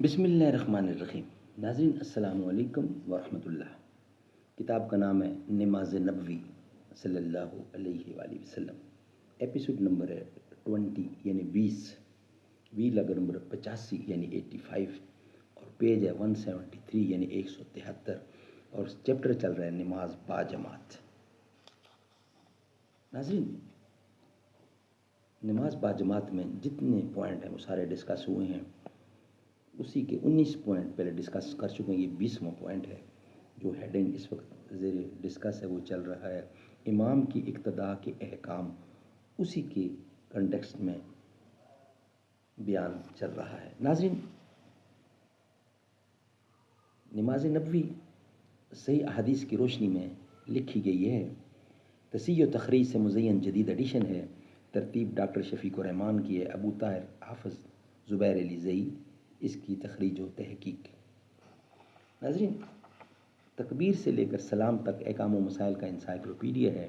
بسم اللہ الرحمن الرحیم۔ ناظرین السلام علیکم ورحمۃ اللہ۔ کتاب کا نام ہے نماز نبوی صلی اللہ علیہ وآلہ وسلم۔ ایپیسوڈ نمبر ہے 20 یعنی 20، وی لگا نمبر 85 یعنی 85، اور پیج ہے 173 یعنی 173، اور چیپٹر چل رہا ہے نماز با جماعت۔ ناظرین، نماز با جماعت میں جتنے پوائنٹ ہیں وہ سارے ڈسکس ہوئے ہیں، اسی کے 19 پوائنٹ پہلے ڈسکس کر چکے ہیں۔ یہ 20واں پوائنٹ ہے جو ہیڈنگ اس وقت زیر ڈسکس ہے، وہ چل رہا ہے امام کی اقتداء کے احکام، اسی کے کنٹیکسٹ میں بیان چل رہا ہے۔ ناظرین، نماز نبوی صحیح احادیث کی روشنی میں لکھی گئی ہے، تصحیح و تخریج سے مزین جدید ایڈیشن ہے، ترتیب ڈاکٹر شفیق الرحمان کی ہے، ابو طاہر حافظ زبیر علی زئی اس کی تخریج و تحقیق۔ ناظرین، تکبیر سے لے کر سلام تک احکام و مسائل کا انسائکلوپیڈیا ہے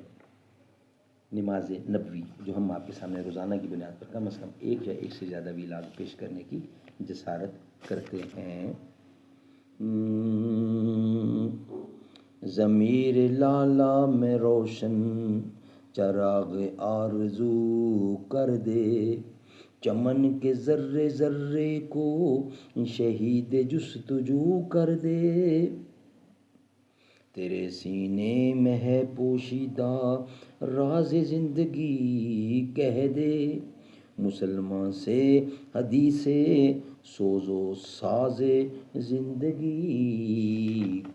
نماز نبوی، جو ہم آپ کے سامنے روزانہ کی بنیاد پر کم از کم ایک یا ایک سے زیادہ ویلاگ پیش کرنے کی جسارت کرتے ہیں۔ ضمیر لالا میں روشن چراغ آرزو کر دے، چمن کے ذرے ذرے کو شہید جستجو کر دے، تیرے سینے میں ہے پوشیدہ راز زندگی کہہ دے، مسلمان سے حدیث سوز و ساز زندگی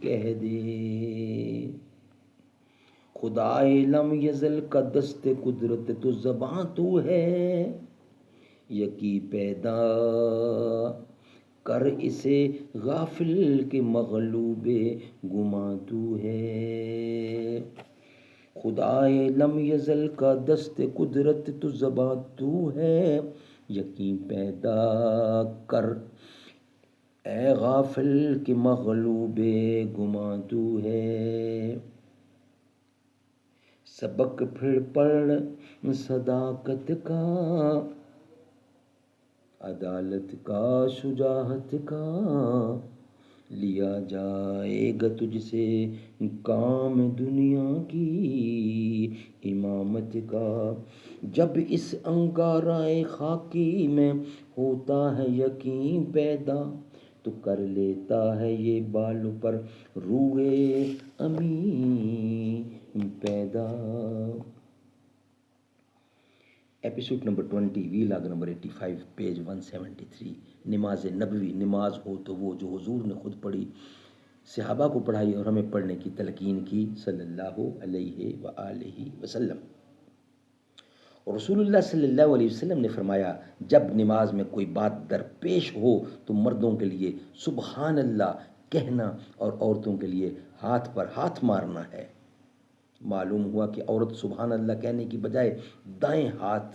کہہ دے، خدائے لم یزل کا دست قدرت تو زباں تو ہے، یکی پیدا کر اسے غافل کے مغلوب گماں تو ہے، خدائے لم یزل کا دست قدرت تو زباں تو ہے، یقین پیدا کر اے غافل کے مغلوب گماں تو ہے، سبق پھر پڑھ صداقت کا، عدالت کا، شجاعت کا، لیا جائے گا تجھ سے کام دنیا کی امامت کا، جب اس انگارۂ خاکی میں ہوتا ہے یقین پیدا، تو کر لیتا ہے یہ بالوں پر روئے امین پیدا۔ ایپیسوڈ نمبر 20، وی لاگ نمبر 85، پیج 173۔ نماز نبوی، نماز ہو تو وہ جو حضور نے خود پڑھی، صحابہ کو پڑھائی اور ہمیں پڑھنے کی تلقین کی صلی اللہ علیہ وآلہ وسلم۔ اور رسول اللہ صلی اللہ علیہ وسلم نے فرمایا، جب نماز میں کوئی بات درپیش ہو تو مردوں کے لیے سبحان اللہ کہنا اور عورتوں کے لیے ہاتھ پر ہاتھ مارنا ہے۔ معلوم ہوا کہ عورت سبحان اللہ کہنے کی بجائے دائیں ہاتھ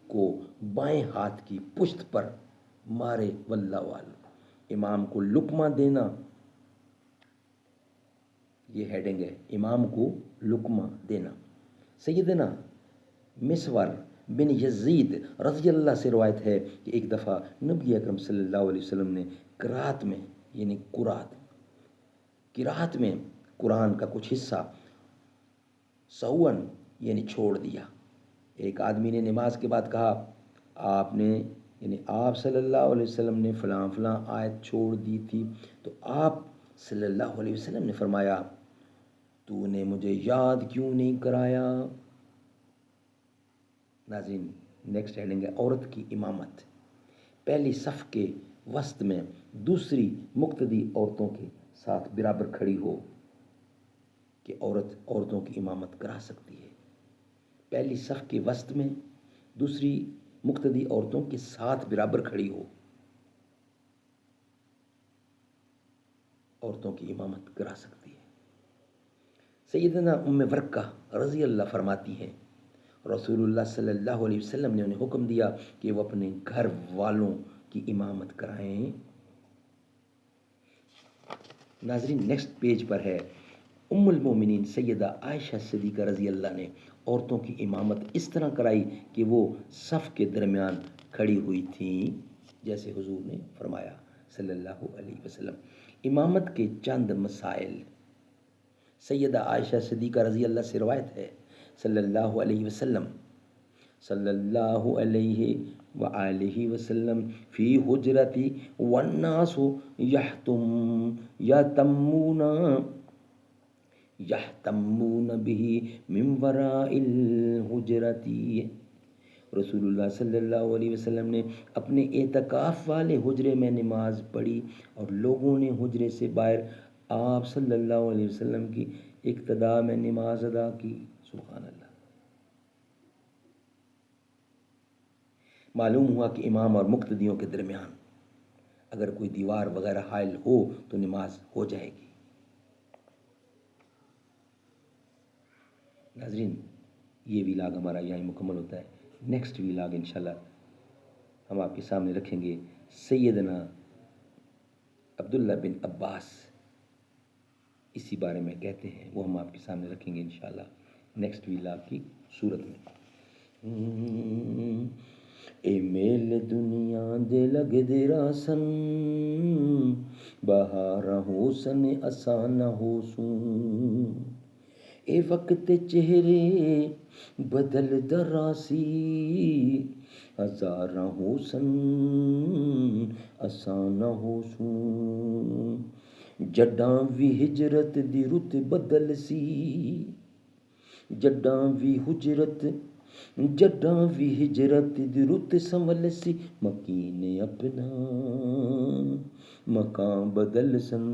کو بائیں ہاتھ کی پشت پر مارے، واللہ عالم۔ امام کو لقمہ دینا، یہ ہیڈنگ ہے، امام کو لقمہ دینا۔ سیدنا مسور بن یزید رضی اللہ سے روایت ہے کہ ایک دفعہ نبی اکرم صلی اللہ علیہ وسلم نے قرات میں یعنی قرات میں قرآن کا کچھ حصہ سہون یعنی چھوڑ دیا۔ ایک آدمی نے نماز کے بعد کہا، آپ نے یعنی آپ صلی اللہ علیہ وسلم نے فلاں فلاں آیت چھوڑ دی تھی، تو آپ صلی اللہ علیہ وسلم نے فرمایا، تو نے مجھے یاد کیوں نہیں کرایا؟ ناظرین، نیکسٹ ہیڈنگ ہے عورت کی امامت۔ پہلی صف کے وسط میں دوسری مقتدی عورتوں کے ساتھ برابر کھڑی ہو کہ عورت عورتوں کی امامت کرا سکتی ہے۔ پہلی صف کے وسط میں دوسری مقتدی عورتوں کے ساتھ برابر کھڑی ہو، عورتوں کی امامت کرا سکتی ہے۔ سیدنا ام ورقہ رضی اللہ فرماتی ہیں، رسول اللہ صلی اللہ علیہ وسلم نے انہیں حکم دیا کہ وہ اپنے گھر والوں کی امامت کرائیں۔ ناظرین، نیکسٹ پیج پر ہے، ام المومنین سیدہ عائشہ صدیقہ رضی اللہ نے عورتوں کی امامت اس طرح کرائی کہ وہ صف کے درمیان کھڑی ہوئی تھیں جیسے حضور نے فرمایا صلی اللہ علیہ وسلم۔ امامت کے چند مسائل سیدہ عائشہ صدیقہ رضی اللہ سے روایت ہے، صلی اللہ علیہ وسلم صلی اللہ علیہ وآلہ وسلم فی حجرتی والناس یحتمون یحتمون به من وراء الحجرتی۔ رسول اللہ صلی اللہ علیہ وسلم نے اپنے اعتکاف والے حجرے میں نماز پڑھی اور لوگوں نے حجرے سے باہر آپ صلی اللہ علیہ وسلم کی اقتداء میں نماز ادا کی۔ سبحان اللہ۔ معلوم ہوا کہ امام اور مقتدیوں کے درمیان اگر کوئی دیوار وغیرہ حائل ہو تو نماز ہو جائے گی۔ ناظرین، یہ ویلاگ ہمارا یہیں مکمل ہوتا ہے۔ نیکسٹ ویلاگ انشاءاللہ ہم آپ کے سامنے رکھیں گے سیدنا عبداللہ بن عباس اسی بارے میں کہتے ہیں، وہ ہم آپ کے سامنے رکھیں گے انشاءاللہ نیکسٹ ویلاگ کی صورت میں۔ اے میل دنیا دے لگ دے راسن بہارا ہو سن آسان ہو سوں، اے وقت چہرے بدل دراسی ہزاراں ہو سن آسان ہو سوں، جڈاں وی ہجرت دی رت بدل سی، جڈاں وی ہجرت دی رت سنبھل سی، مکین اپنا مکان بدل سن،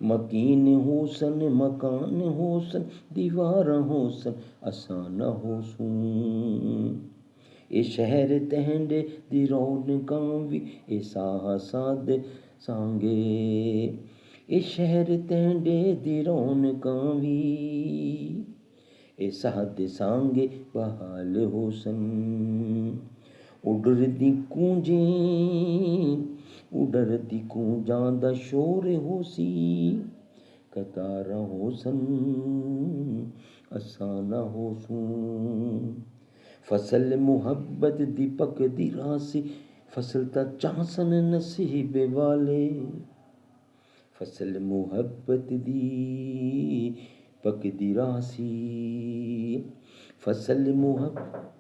مکین ہو سن مکان ہو سن دیواراں ہو سن آسان ہو سوں، اے شہر تہنڈے دی رونقاں وی اے ساد سانگے، اے شہر تہنڈے دی رونقاں وی اے ساد سانگے بحال ہو سن، اڈر دی کونجاں دا شور ہو سی، قطاراں ہو سن آسان ہو سوں، فصل محبت دی پک دی راسی، فصل تا چانسن نصیب والے، فصل محبت دی پک دی راسی، فصل محبت